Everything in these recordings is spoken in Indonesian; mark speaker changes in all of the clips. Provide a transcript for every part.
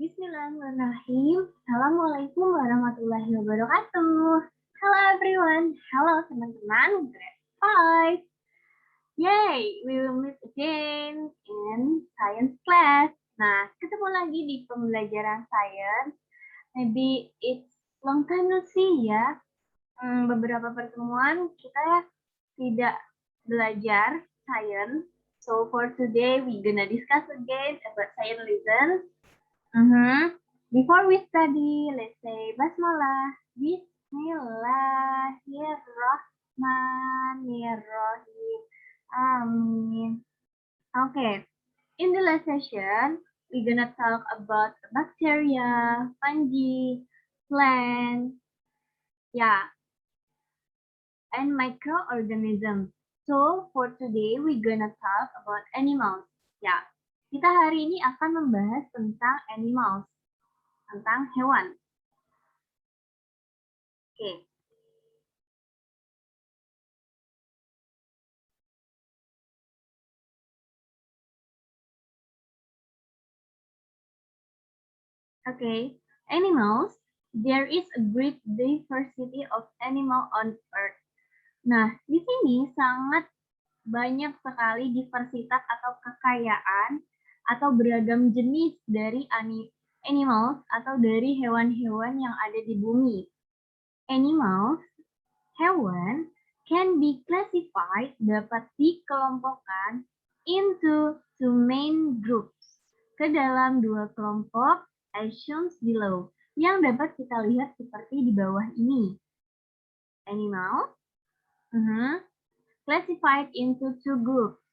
Speaker 1: Bismillahirrahmanirrahim. Assalamualaikum warahmatullahi wabarakatuh. Hello everyone. Hello teman-teman. Grade 5. Yay, we will meet again in science class. Nah, ketemu lagi di pembelajaran science. Maybe it's long time no see ya. Beberapa pertemuan kita tidak belajar science. So for today we gonna discuss again about science lesson. Before we study, let's say Basmalah. Bismillahirrahmanirrahim. Amin. Okay. In the last session, we're gonna talk about bacteria, fungi, plants, and microorganisms. So for today, we're gonna talk about animals. Kita hari ini akan membahas tentang animals, tentang hewan. Oke. Okay, animals. There is a great diversity of animal on Earth. Nah, di sini sangat banyak sekali diversitas atau kekayaan atau beragam jenis dari animals atau dari hewan-hewan yang ada di bumi. Animals, hewan, can be classified, dapat dikelompokkan into two main groups, ke dalam dua kelompok as shown below, yang dapat kita lihat seperti di bawah ini. Animals, classified into two groups.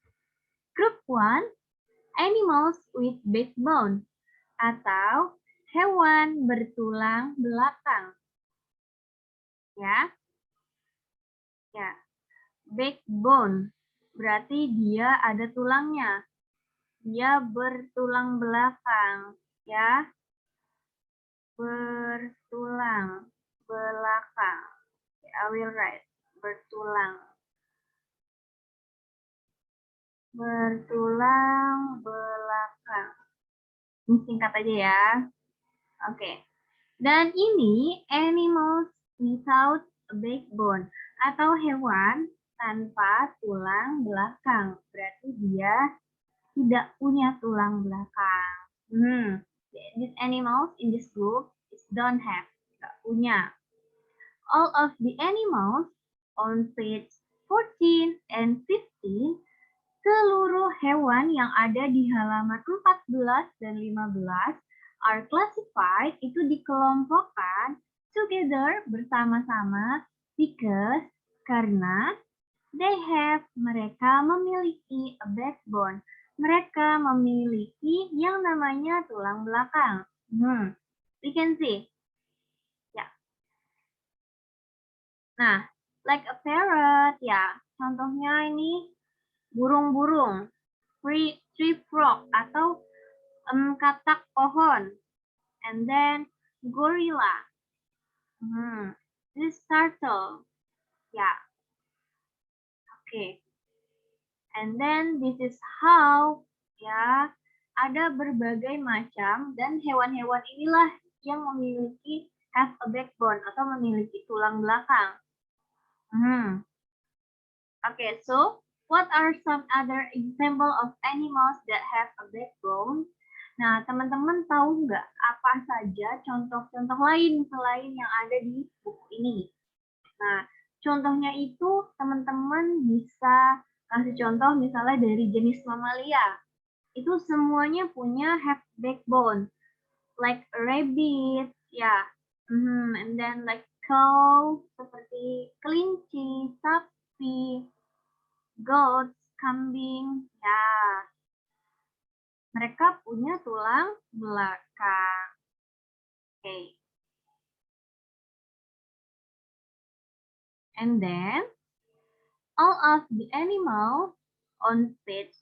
Speaker 1: Group 1, animals with backbone, atau hewan bertulang belakang. Ya, backbone, berarti dia ada tulangnya. Dia bertulang belakang, ya. Bertulang belakang. I will write. Bertulang belakang. Ini singkat aja ya. Oke. Dan ini animals without a backbone, atau hewan tanpa tulang belakang. Berarti dia tidak punya tulang belakang. These animals in this group don't have, tidak punya. All of the animals on page 14 and 15, seluruh hewan yang ada di halaman 14 dan 15 are classified, itu dikelompokkan together, bersama-sama, because, karena they have, mereka memiliki a backbone, mereka memiliki yang namanya tulang belakang. We can see. Nah, like a parrot, contohnya ini burung-burung, tree frog atau katak pohon, and then gorilla, this turtle, okay, and then this is how, ada berbagai macam, dan hewan-hewan inilah yang memiliki have a backbone atau memiliki tulang belakang. Okay, so what are some other example of animals that have a backbone? Nah, teman-teman tahu nggak apa saja contoh-contoh lain selain yang ada di buku ini? Nah, contohnya itu teman-teman bisa kasih contoh misalnya dari jenis mamalia. Itu semuanya punya have backbone. Like rabbit, and then like cow, seperti kelinci, sapi, goats, kambing, mereka punya tulang belakang. Okay. And then, all of the animals on page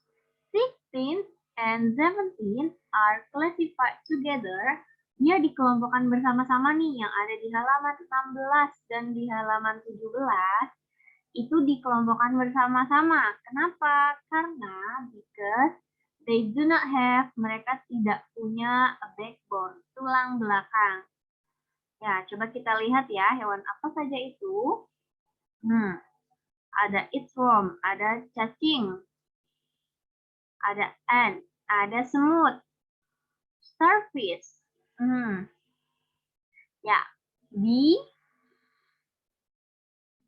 Speaker 1: 16 and 17 are classified together. Dia dikelompokkan bersama-sama nih, yang ada di halaman 16 dan di halaman 17, itu dikelompokkan bersama-sama. Kenapa? Karena because They do not have, mereka tidak punya a backbone, tulang belakang. Ya, coba kita lihat ya, hewan apa saja itu. Ada earthworm, ada cacing, ada ant, ada semut, starfish. Ya, bee,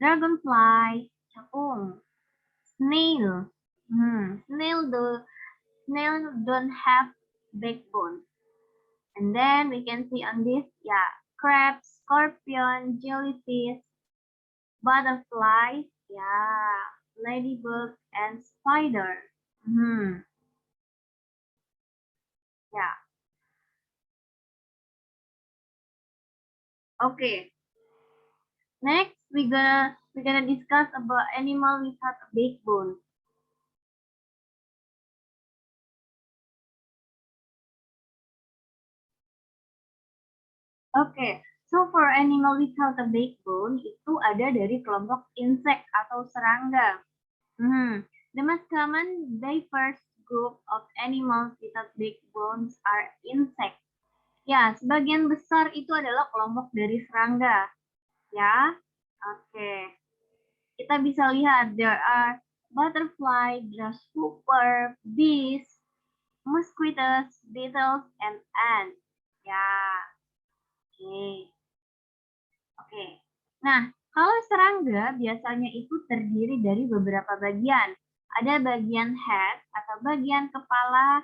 Speaker 1: dragonfly, capung, snail. Snail don't have backbone. And then we can see on this, yeah, crab, scorpion, jellyfish, butterfly, yeah, ladybug, and spider. Yeah. Okay. Next, we're gonna discuss about animal without a backbone. Okay. So for animal without a backbone itu ada dari kelompok insect atau serangga. The most common diverse group of animals without backbones are insects. Ya, sebagian besar itu adalah kelompok dari serangga. Ya, oke. Kita bisa lihat there are butterfly, grasshopper, bees, mosquitoes, beetles, and ants. Ya, oke. Oke. Nah, kalau serangga biasanya itu terdiri dari beberapa bagian. Ada bagian head atau bagian kepala,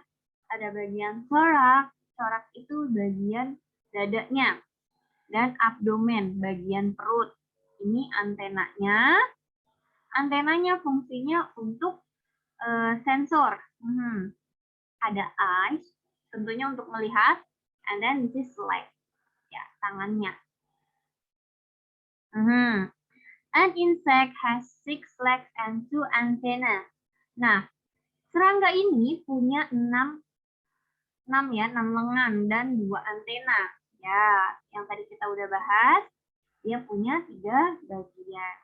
Speaker 1: ada bagian thorax. Thorax itu bagian dadanya. Dan abdomen, bagian perut. Ini antenanya. Antenanya fungsinya untuk sensor. Ada eyes, tentunya untuk melihat. And then this is leg. Ya, tangannya. An insect has 6 legs and 2 antenna. Nah, serangga ini punya 6 lengan dan 2 antena. Ya, yang tadi kita udah bahas, dia punya 3 bagian.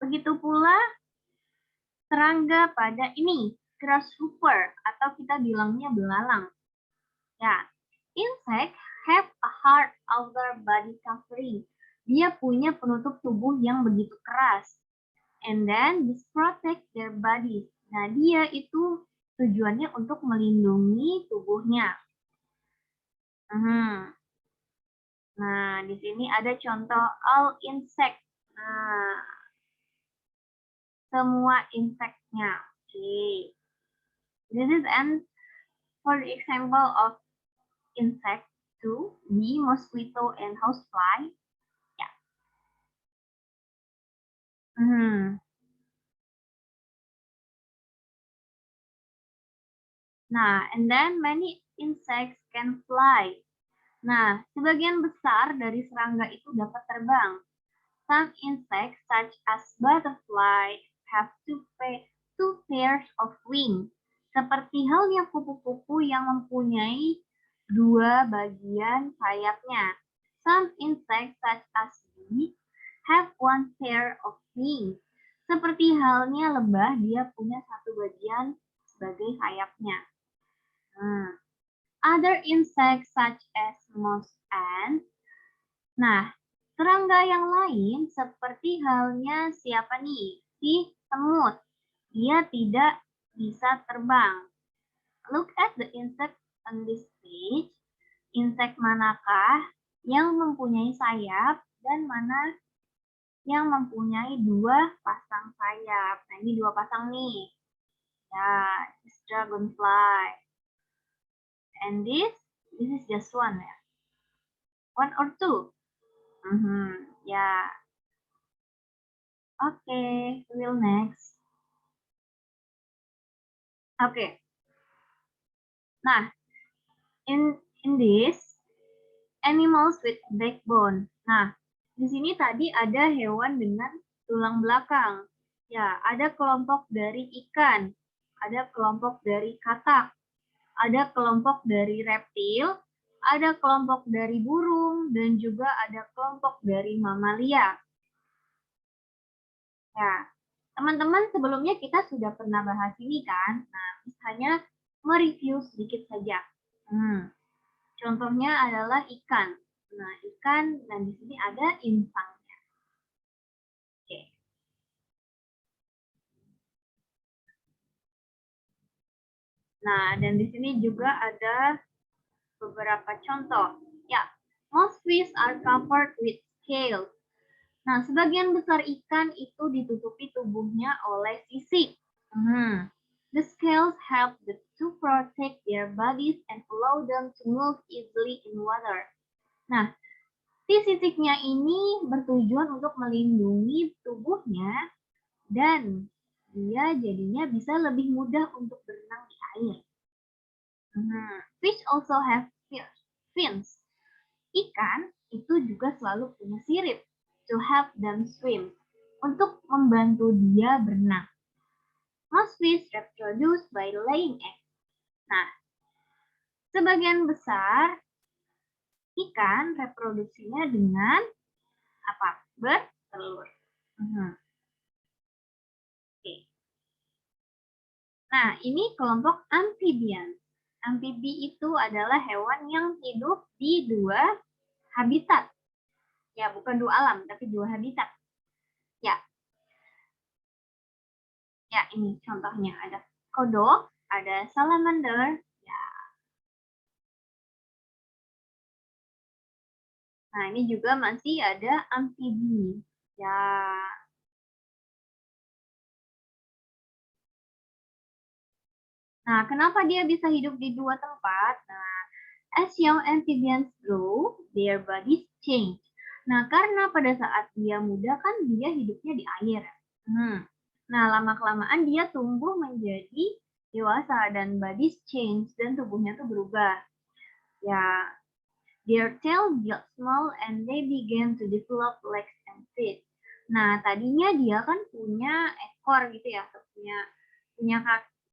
Speaker 1: Begitu pula serangga pada ini, grasshopper atau kita bilangnya belalang. Ya, insect have a hard outer body covering. Dia punya penutup tubuh yang begitu keras. And then this protect their bodies. Nah, dia itu tujuannya untuk melindungi tubuhnya. Nah, di sini ada contoh all insect. Nah, semua inseknya. Okay. This is an for the example of insect to bee, mosquito, and housefly. Yeah. Nah, and then many insects can fly. Nah, sebagian besar dari serangga itu dapat terbang. Some insects, such as butterfly, have two pairs of wings. Seperti halnya kupu-kupu yang mempunyai 2 bagian sayapnya. Some insects, such as bees, have 1 pair of wings. Seperti halnya lebah, dia punya 1 bagian sebagai sayapnya. Other insects, such as moths and nah, serangga yang lain seperti halnya siapa nih? Si semut. Dia tidak bisa terbang. Look at the insect on this page. Insect manakah yang mempunyai sayap dan mana yang mempunyai 2 pasang sayap? Nah, ini 2 pasang nih. Ya, this dragonfly. And this is just one ya. 1 or 2. Yeah. Okay, we will next. Okay. Nah, in this animals with backbone. Nah, di sini tadi ada hewan dengan tulang belakang. Ya, ada kelompok dari ikan, ada kelompok dari katak, ada kelompok dari reptil, ada kelompok dari burung, dan juga ada kelompok dari mamalia. Ya. Teman-teman, sebelumnya kita sudah pernah bahas ini kan? Nah, misalnya mereview sedikit saja. Contohnya adalah ikan. Nah, ikan, dan di sini ada insangnya. Oke. Nah, dan di sini juga ada beberapa contoh. Ya, most fish are covered with scales. Nah, sebagian besar ikan itu ditutupi tubuhnya oleh sisik. The scales help to protect their bodies and allow them to move easily in water. Nah, si sisiknya ini bertujuan untuk melindungi tubuhnya dan dia jadinya bisa lebih mudah untuk berenang di air. Fish also have fins. Ikan itu juga selalu punya sirip to help them swim, untuk membantu dia berenang. Most fish reproduce by laying eggs. Nah, sebagian besar ikan reproduksinya dengan apa? Bertelur. Oke. Nah, ini kelompok amphibian. Amfibi itu adalah hewan yang hidup di dua habitat. Ya, bukan dua alam, tapi dua habitat. Ya. Ya, ini contohnya ada kodok, ada salamander. Ya. Nah, ini juga masih ada amfibi. Ya. Nah, kenapa dia bisa hidup di dua tempat? Nah, as young amphibians grow, their bodies change. Nah, karena pada saat dia muda kan dia hidupnya di air. Nah, lama-kelamaan dia tumbuh menjadi dewasa dan bodies change dan tubuhnya tuh berubah. Ya, their tail got small and they began to develop legs and feet. Nah, tadinya dia kan punya ekor gitu ya,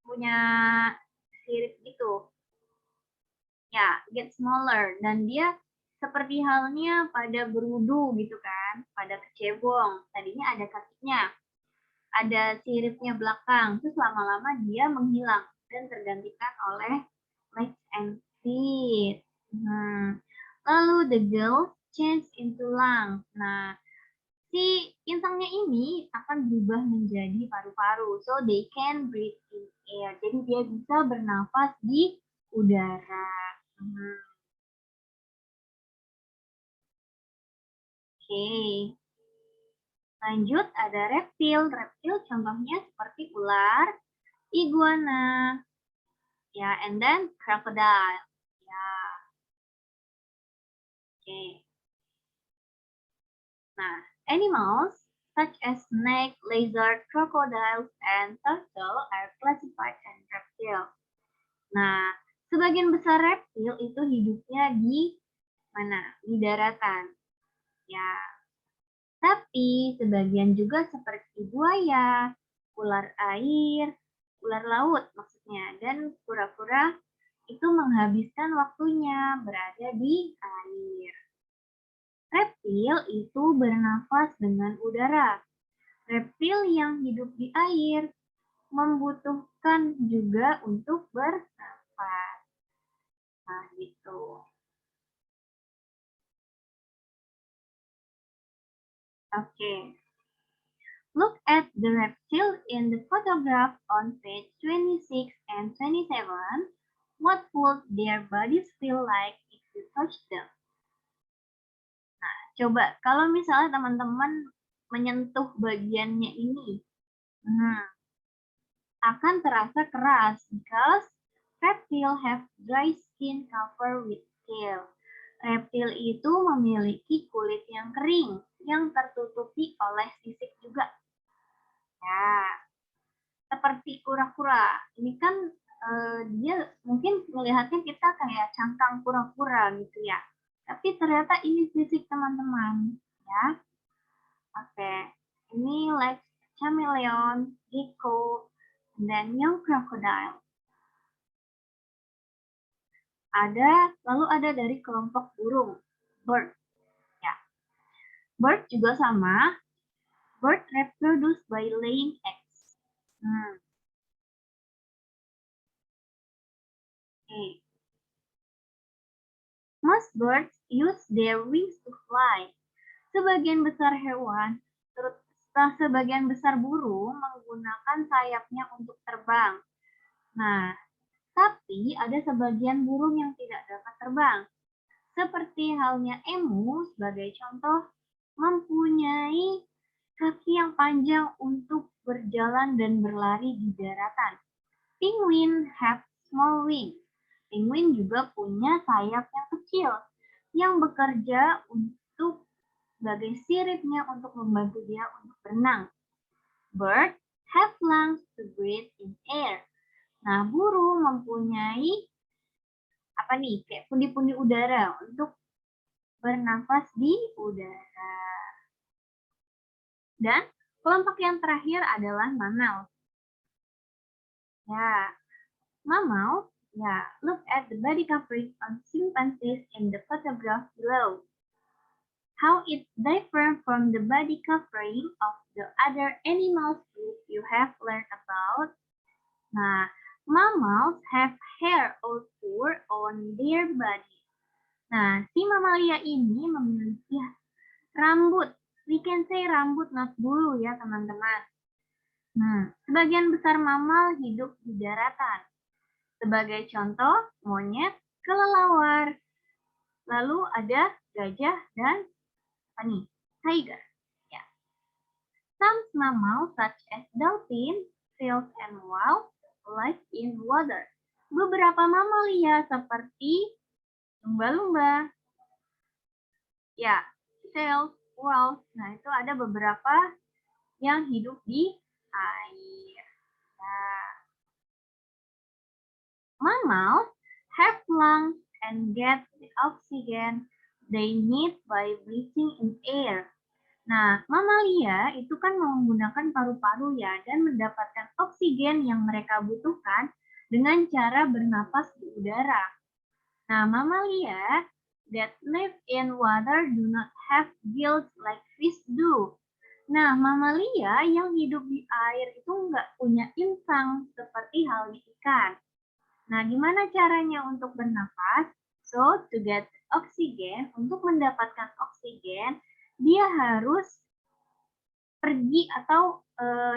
Speaker 1: punya sirip gitu. Ya, get smaller, dan dia seperti halnya pada berudu gitu kan, pada kecebong. Tadinya ada kakinya, ada siripnya belakang, terus lama-lama dia menghilang dan tergantikan oleh legs and feet. Lalu the gill change into lungs. Nah, si insangnya ini akan berubah menjadi paru-paru, so they can breathe in air. Jadi dia bisa bernafas di udara. Oke. Lanjut, ada reptil. Reptil contohnya seperti ular, iguana, ya, and then crocodile. Ya, oke. Nah, animals such as snake, lizard, crocodiles, and turtle are classified as reptile. Nah, sebagian besar reptil itu hidupnya di mana? Di daratan. Ya, tapi sebagian juga seperti buaya, ular air, ular laut maksudnya, dan kura-kura itu menghabiskan waktunya berada di air. Reptil itu bernafas dengan udara. Reptil yang hidup di air membutuhkan juga untuk bernafas. Nah, gitu. Okay. Look at the reptile in the photograph on page 26 and 27. What would their bodies feel like if you touch them? Nah, coba kalau misalnya teman-teman menyentuh bagiannya ini, akan terasa keras because reptile have dry skin covered with scale. Reptil itu memiliki kulit yang kering yang tertutupi oleh sisik juga. Ya, seperti kura-kura. Ini kan dia mungkin melihatnya kita kayak cangkang kura-kura gitu ya. Tapi ternyata ini sisik teman-teman. Ya, oke. Ini like chameleon, gecko, dan young crocodile. Lalu ada dari kelompok burung, bird. Ya. Bird juga sama. Birds reproduce by laying eggs. Okay. Most birds use their wings to fly. Sebagian besar hewan, terutama sebagian besar burung menggunakan sayapnya untuk terbang. Nah, tapi ada sebagian burung yang tidak dapat terbang. Seperti halnya emu sebagai contoh, mempunyai kaki yang panjang untuk berjalan dan berlari di daratan. Penguin have small wings. Penguin juga punya sayap yang kecil yang bekerja untuk sebagai siripnya untuk membantu dia untuk berenang. Birds have lungs to breathe in air. Nah, burung mempunyai kayak pundi-pundi udara untuk bernafas di udara. Dan kelompok yang terakhir adalah mammal. Ya, mammal, look at the body covering on chimpanzees in the photograph below. How it's different from the body covering of the other animals group you have learned about. Nah, mammals have hair or fur on their body. Nah, si mamalia ini memiliki rambut. We can say rambut, not bulu ya teman-teman. Nah, sebagian besar mamal hidup di daratan. Sebagai contoh, monyet, kelelawar. Lalu ada gajah dan tiger. Ya. Some mammals such as dolphin, seals, and whales live in water. Beberapa mamalia seperti lumba-lumba, seals, whales. Nah, itu ada beberapa yang hidup di air. Nah, mammals have lungs and get the oxygen they need by breathing in air. Nah, mamalia itu kan menggunakan paru-paru ya dan mendapatkan oksigen yang mereka butuhkan dengan cara bernapas di udara. Nah, mamalia that live in water do not have gills like fish do. Nah, mamalia yang hidup di air itu nggak punya insang seperti halnya ikan. Nah, gimana caranya untuk bernapas? So, to get oxygen, untuk mendapatkan oksigen, dia harus pergi atau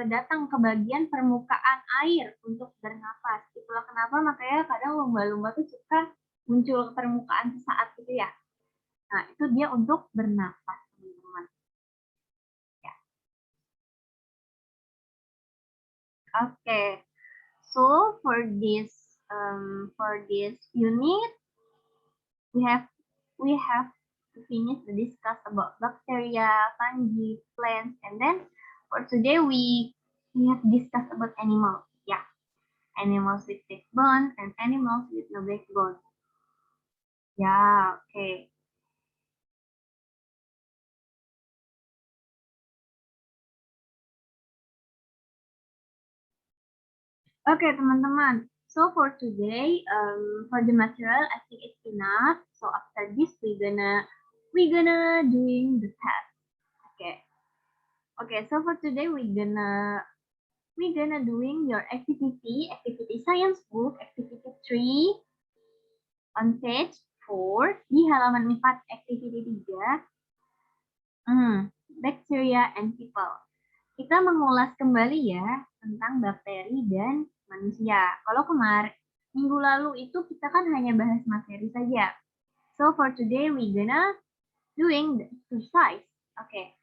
Speaker 1: datang ke bagian permukaan air untuk bernapas. Itulah kenapa makanya kadang lumba-lumba tuh suka muncul ke permukaan sesaat gitu ya. Nah, itu dia untuk bernapas, teman-teman. Ya. Okay. So for this unit, we have to finish the discuss about bacteria, fungi, plants, and then for today we have discussed about animals. Yeah, animals with backbone and animals with no backbone. Yeah, okay. Okay, teman-teman. So for today, for the material, I think it's enough. So after this, we gonna doing the test. Okay. Okay. So for today, we gonna doing your activity science book, activity 3 on page 4 di halaman 4 activity 3. Bacteria and people. Kita mengulas kembali ya tentang bakteri dan manusia. Kalau kemarin minggu lalu itu kita kan hanya bahas materi saja. So for today we gonna doing the exercise. Okay.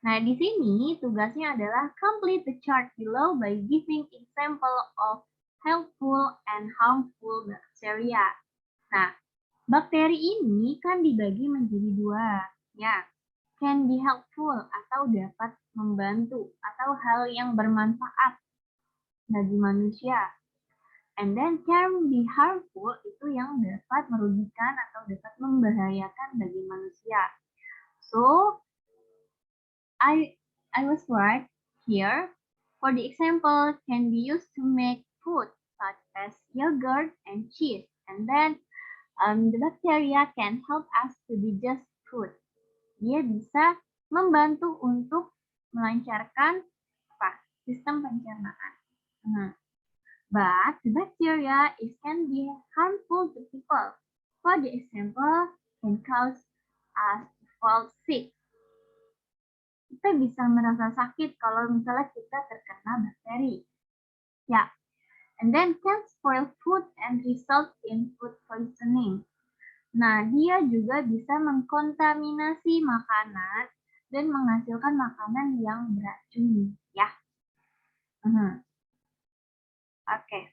Speaker 1: Nah, di sini tugasnya adalah complete the chart below by giving example of helpful and harmful bacteria. Nah, bakteri ini kan dibagi menjadi 2. Ya, can be helpful atau dapat membantu atau hal yang bermanfaat bagi manusia. And then can be harmful itu yang dapat merugikan atau dapat membahayakan bagi manusia. So I was right here. For the example, can be used to make food such as yogurt and cheese. And then the bacteria can help us to digest food. Dia bisa membantu untuk melancarkan sistem pencernaan. But the bacteria can be harmful to people. For the example, can cause us to fall sick. Kita bisa merasa sakit kalau misalnya kita terkena bakteri. Ya, and then can spoil food and result in food poisoning. Nah, dia juga bisa mengkontaminasi makanan dan menghasilkan makanan yang beracun, ya. Okay.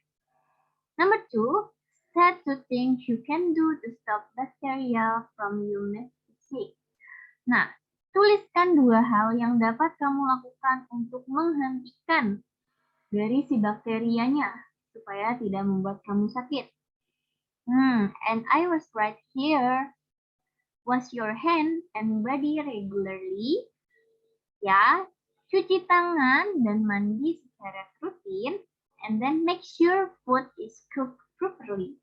Speaker 1: Number 2, set 2 things you can do to stop bacteria from you sick. Nah, tuliskan 2 hal yang dapat kamu lakukan untuk menghentikan dari si bakterianya supaya tidak membuat kamu sakit. And I was right here. Wash your hand and body regularly. Ya, cuci tangan dan mandi secara rutin. And then make sure food is cooked properly.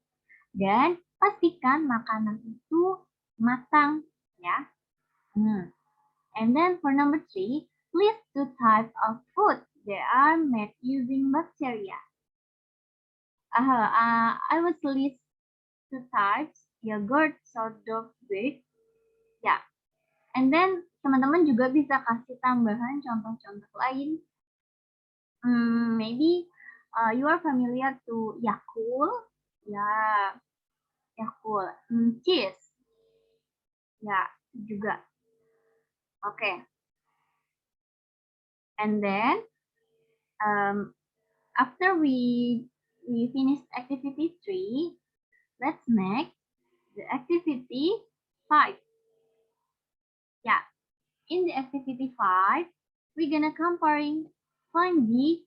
Speaker 1: Dan pastikan makanan itu matang, ya. And then for number 3, list 2 types of food that are made using bacteria. I was list 2 types, yogurt, sourdough bread. Ya. And then teman-teman juga bisa kasih tambahan contoh-contoh lain. Maybe you are familiar to Yakult. Ya, Yakult. Cheese. Ya, juga. Okay. And then after we finish activity 3, let's make the activity 5. Yeah, in the activity 5, we're gonna comparing fungi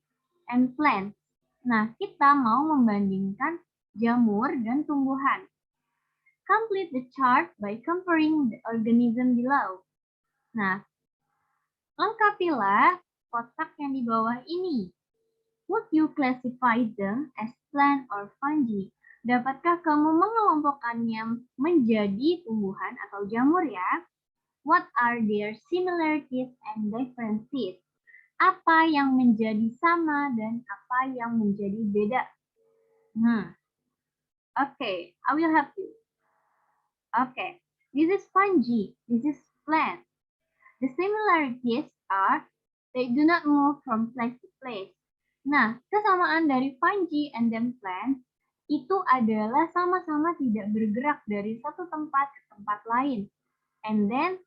Speaker 1: and plants. Nah, kita mau membandingkan jamur dan tumbuhan. Complete the chart by comparing the organism below. Nah, lengkapilah kotak yang di bawah ini. Would you classify them as plant or fungi? Dapatkah kamu mengelompokkannya menjadi tumbuhan atau jamur ya? What are their similarities and differences? Apa yang menjadi sama dan apa yang menjadi beda? Okay, I will help you. Okay, this is fungi, this is plant. The similarities are they do not move from place to place. Nah, kesamaan dari fungi and then plants itu adalah sama-sama tidak bergerak dari satu tempat ke tempat lain. And then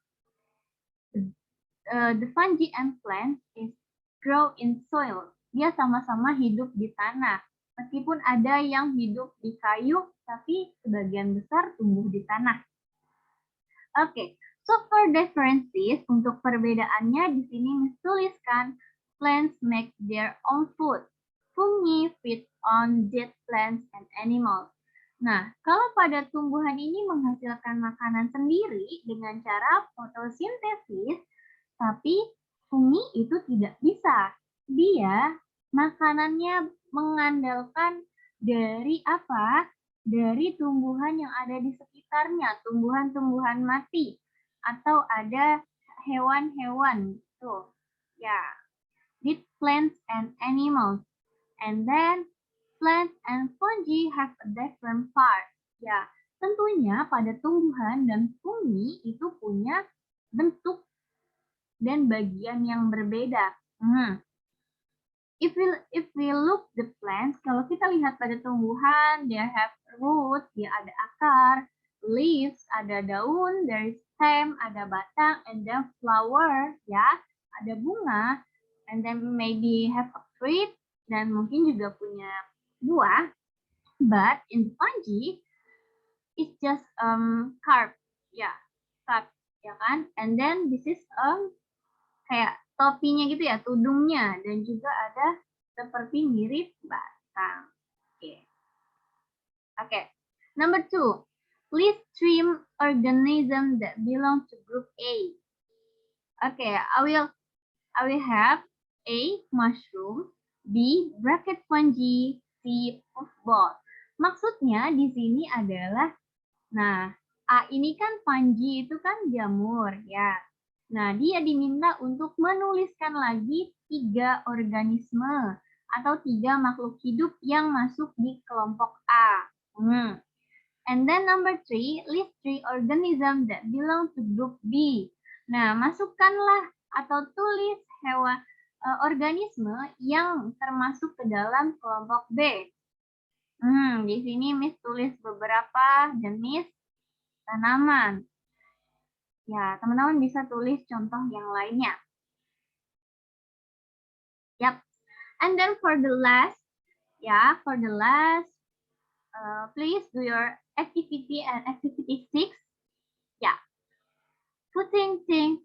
Speaker 1: the fungi and plants is grow in soil. Dia sama-sama hidup di tanah. Meskipun ada yang hidup di kayu, tapi sebagian besar tumbuh di tanah. Oke, so for differences, untuk perbedaannya di sini tuliskan plants make their own food. Fungi feed on dead plants and animals. Nah, kalau pada tumbuhan ini menghasilkan makanan sendiri dengan cara fotosintesis, tapi fungi itu tidak bisa. Dia makanannya mengandalkan dari apa? Dari tumbuhan yang ada di sekitarnya, tumbuhan-tumbuhan mati, atau ada hewan-hewan. Tuh, ya. With plants and animals. And then, plants and fungi have a different part. Ya, tentunya pada tumbuhan dan fungi itu punya bentuk dan bagian yang berbeda. If we look the plants, kalau kita lihat pada tumbuhan, they have roots, dia ada akar, leaves, ada daun, there is stem, ada batang, and then flower, ya, ada bunga, and then maybe have a fruit, dan mungkin juga punya buah. But in the fungi, it's just carp, ya, carp, ya kan? And then this is kayak topinya gitu ya, tudungnya, dan juga ada seperti mirip batang. Oke. Number 2, list 3 organisms that belong to group A. Okay, I will have A, mushroom, B, bracket fungi, C, puffball. Maksudnya di sini adalah, nah, A ini kan fungi itu kan jamur ya. Nah, dia diminta untuk menuliskan lagi 3 organisme atau 3 makhluk hidup yang masuk di kelompok A. And then number 3, list 3 organism that belong to group B. Nah, masukkanlah atau tulis organisme yang termasuk ke dalam kelompok B. Di sini Miss tulis beberapa jenis tanaman. Ya, teman-teman bisa tulis contoh yang lainnya. Yap. And then for the last, please do your activity and activity 6. Yeah. Putting things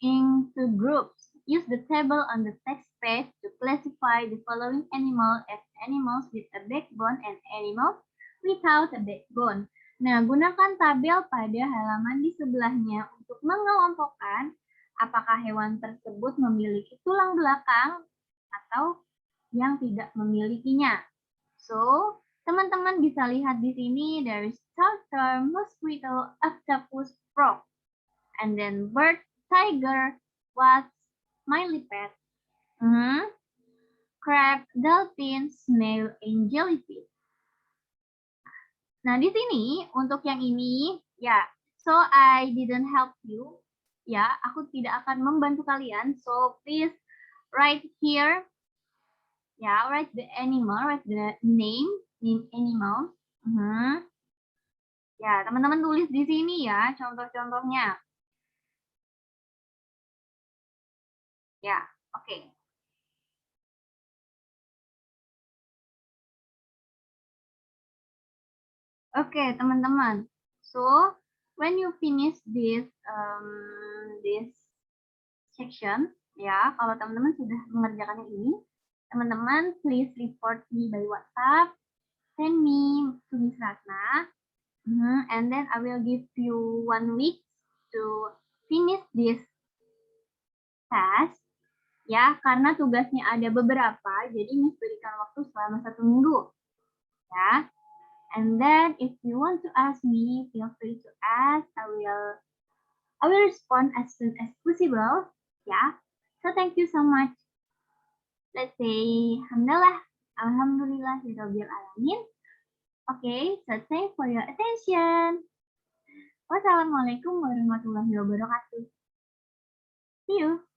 Speaker 1: into groups. Use the table on the text page to classify the following animal as animals with a backbone and animals without a backbone. Nah, gunakan tabel pada halaman di sebelahnya untuk mengelompokkan apakah hewan tersebut memiliki tulang belakang atau yang tidak memilikinya. So, teman-teman bisa lihat di sini there is turtle, mosquito, octopus, frog, and then bird, tiger, wasp, millipede, crab, dolphin, snail, and jellyfish. Nah, di sini untuk yang ini, ya, so I didn't help you. Ya, aku tidak akan membantu kalian. So please write here. Ya, write the animal, write the name animal. Ya, teman-teman tulis di sini ya, contoh-contohnya. Ya, oke. Oke, teman-teman. So, when you finish this section, ya, kalau teman-teman sudah mengerjakan ini, teman-teman please report me by WhatsApp, send me to Miss Ratna, and then I will give you 1 week to finish this task. Ya, karena tugasnya ada beberapa, jadi Miss berikan waktu selama 1 minggu. Ya. And then if you want to ask me, feel free to ask. I will respond as soon as possible. Yeah. So thank you so much. Let's say Alhamdulillah alamin. Okay, so thanks for your attention. Wassalamualaikum warahmatullahi wabarakatuh. See you.